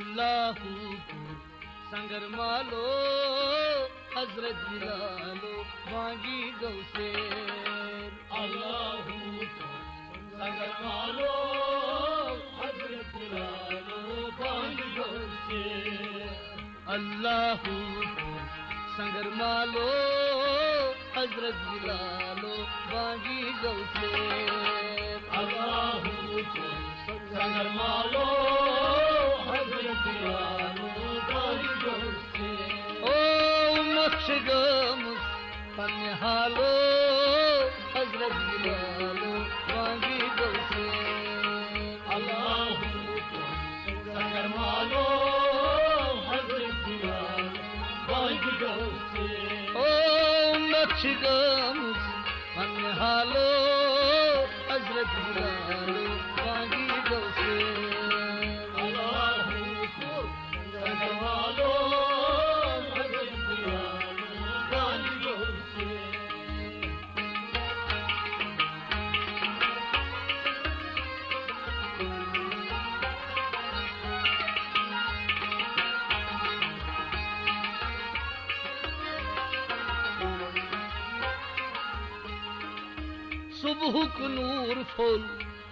अल्लाहू संगर मालो हजरत बिलालो बागी गौसे अल्लाहू संगर मालो हजरत बिलालो बागी गौसे अल्लाहू संगर मालो हजरत बिलालो बागी गौसे अल्लाहू संगर मालो हजरत बिलालो बागी गौसे ओ मक्षगमुस पन्हालो हजरत बिलालो बागी गौसे अल्लाहू संगर मालो हजरत बिलालो बागी गौसे ओ मक्षगमुस पन्हालो हजरत बिलालो बागी गौसे अल्लाहू संगर मालो हजरत बिलालो बागी गौसे सुबह को नूर फुल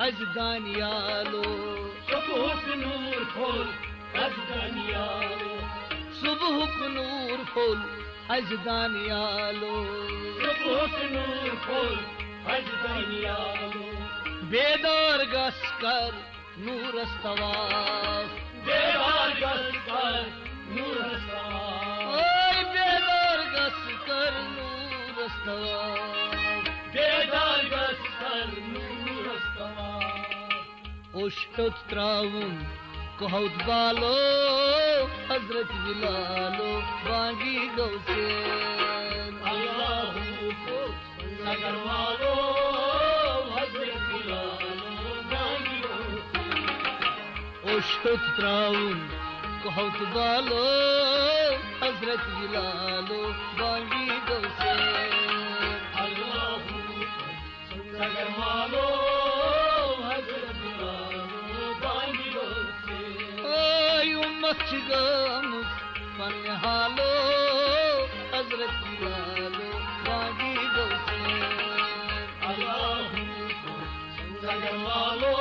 अजदानियालो सुबह नूर फुल अजदानियालो सुबह को नूर फुल अजदानियालो सुबह नूर फुल अजदानियालो बेदार गस्कर नूर तवाफ बेदार गस्कर नूर सवार ओय बेदार गस्कर नूर तवाफ बेदार गस्कर नूर सवार ओष्टोत त्राउन कहौत बालो हजरत बिलालो बागी गौसे अल्लाहू संगर मालो हजरत बिलालो बागी गौसे ओष्टोत त्राउन कहौत बालो हजरत बिलालो बागी गौसे अल्लाहू संगर मालो हजरत बिलालो बागी गौसे ओय मक्षगमुस पन्हालो हजरत बिलालो बागी गौसे अल्लाहू संगर मालो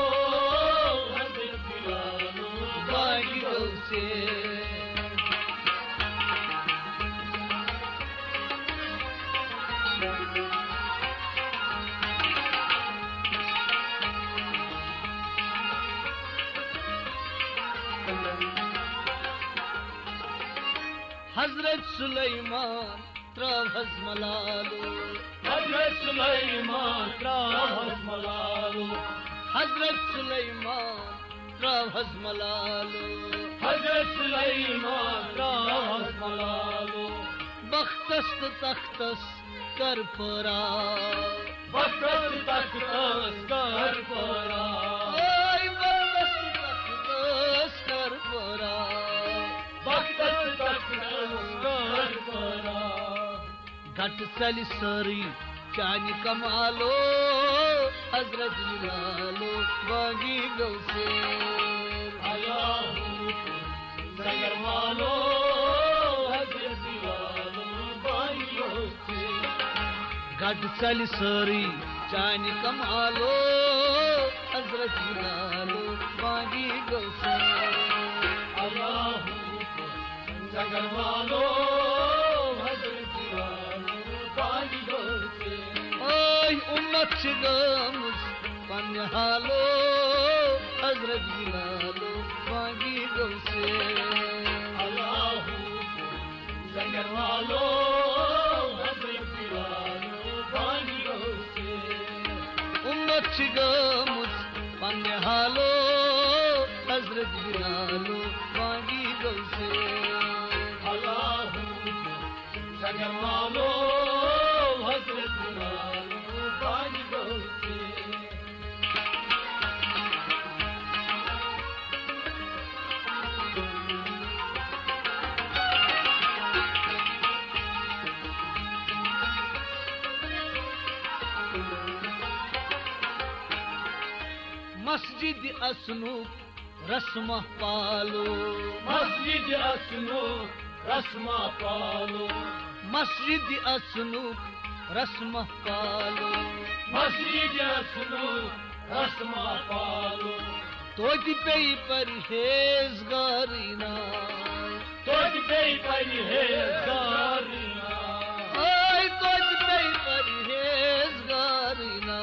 हजरत बिलालो बागी गौसे हजरत सुलेमान त्रावहज मलालो हजरत सुलेमान त्रावहज मलालो हजरत सुलेमान त्रावहज मलालो हजरत सुलेमान त्रावहज मलालो बख्तस्त तख्तस कर परा बख्तस्त तख्तस कर परा ओय बख्तस्त तख्तस कर परा बख्तस्त तख्तस कर परा घट सली सरी चानी कमालो हजरत बिलालो बागी गौसे अल्लाहू संगर मालो हजरत बिलालो बागी गौसे घट चली सरी चानी कमालो हजरत बिलालो बागी गौसे अल्लाहू संगर मालो हजरत बिलालो बागी गौसे ओय उम्मत गमुस पन्हालो हजरत बिलालो बागी गौसे अल्लाहू संगर मालो हजरत बिलालो बागी गौसे उम्मत गमुस पन्हालो हजरत बिलालो बागी गौसे अल्लाहू संगर मालो हजरत बिलालो बागी गौसे मस्जिद असनूक रस्म पालो मस्जिद असनो रस्मा पालो मस्जिद असनुक रस्म पालो मस्जिद असनो रस्मा पालो तोति पे परहेजगारिना तोति पे परहेजगारिना ओय तोति पे परहेजगारिना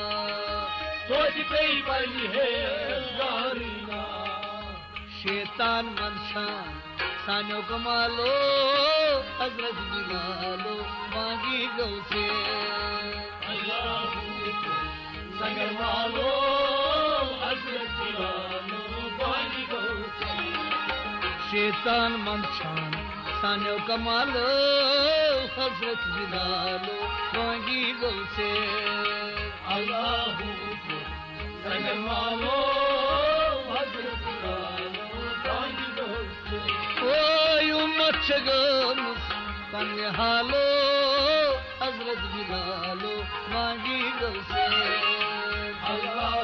तोति पे परहेजगारिना शैतान मनशान सानो कमालो हजरत बिलालो मांगी गौसे अल्लाह संगर मालो हजरत बिलालो मांगी गौसे शैतान मनशान सानो कमालो हजरत बिलालो मांगी गौसे अल्लाह संगर मालो हजरत बिलालो मांगी गौसे ओय उम्मत शगम पन्ने हालो हजरत बिलालो मांगी गौसे अल्लाह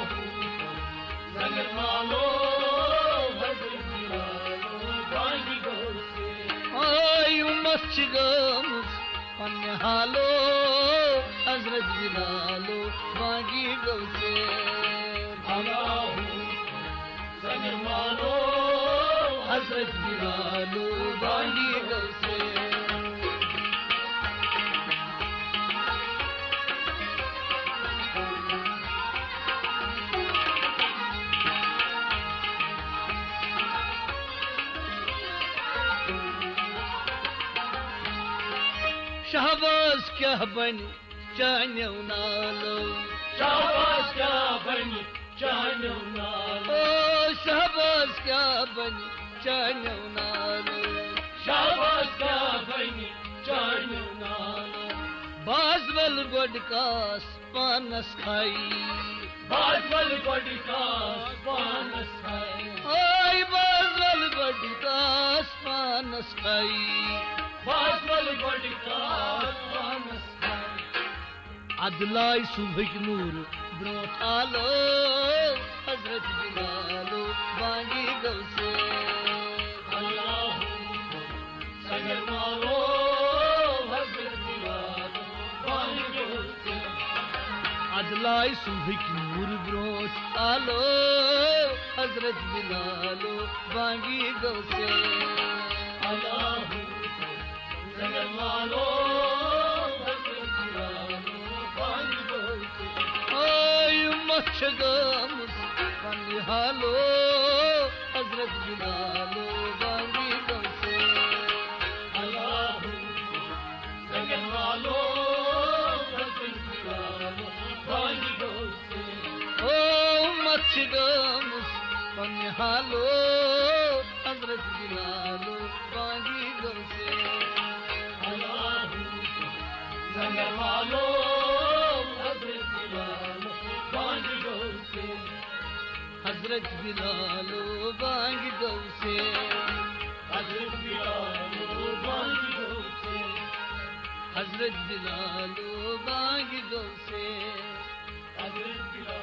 संगर मालो हजरत बिलालो मांगी गौसे ओय उम्मत शगम पन्ने हालो हजरत बिलालो मांगी गौसे अल्लाह संगर मालो हजरत बिलालो मांगी गौसे शहबाज क्या बनी चान्यो नालो शाबाश क्या बनी चान्यो नालो ओ शहबाज क्या बनी चान्यो नालो शाबाश क्या बनी चान्यो नालो बाजवल गोडकास पानस खाई बाजवल गोडिका पानस खाई ओय बाजवल गोडकास पानस खाई बाजवल गोडिका पानस खाई अदलाई सुबह नूर ब्रोट आलो हजरत बिलालो मांगी गौसे अल्लाह संगर मालो हजरत बिलालो मांगी गौसे अदलाई सुबह नूर ब्रोट आलो हजरत बिलालो मांगी गौसे अल्लाह संगर मालो हजरत बिलालो मांगी गौसे ओय मच्छगम पन्ने हालो हजरत बिलालो मांगी गौसे अल्लाह संगर मालो हजरत बिलालो मांगी गौसे ओ मच्छगम पन्ने हालो हजरत बिलालो मांगी गौसे अल्लाह संगर मालो हजरत बिलालो मांगी गौसे हजरत बिलालो मांगी गौसे हजरत बिलालो मांगी गौसे हजरत बिलालो मांगी गौसे हजरत बिलालो